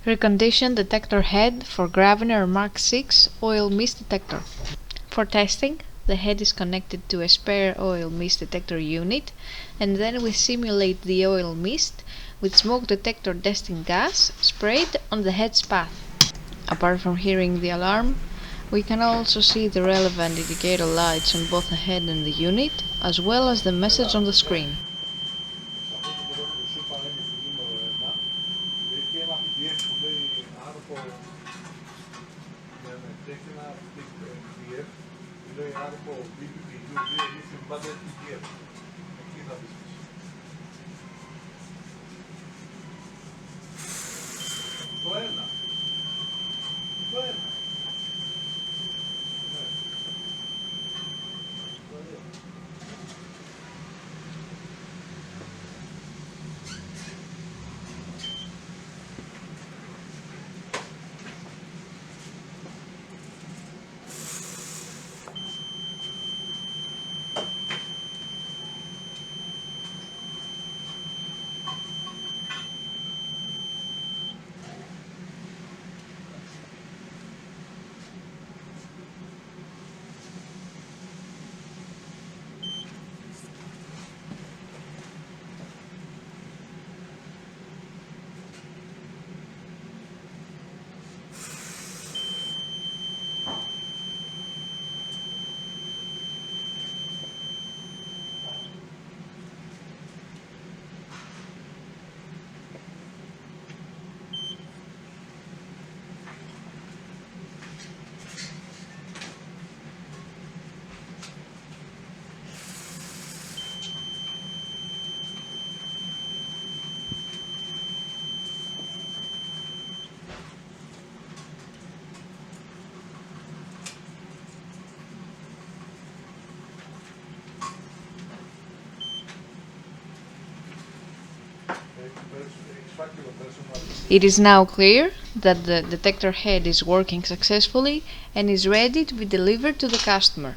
Reconditioned detector head for Graviner Mark 6 oil mist detector. For testing, the head is connected to a spare oil mist detector unit, and then we simulate the oil mist with smoke detector testing gas sprayed on the head's path. Apart from hearing the alarm, we can also see the relevant indicator lights on both the head and the unit, as well as the message on the screen. It is now clear that the detector head is working successfully and is ready to be delivered to the customer.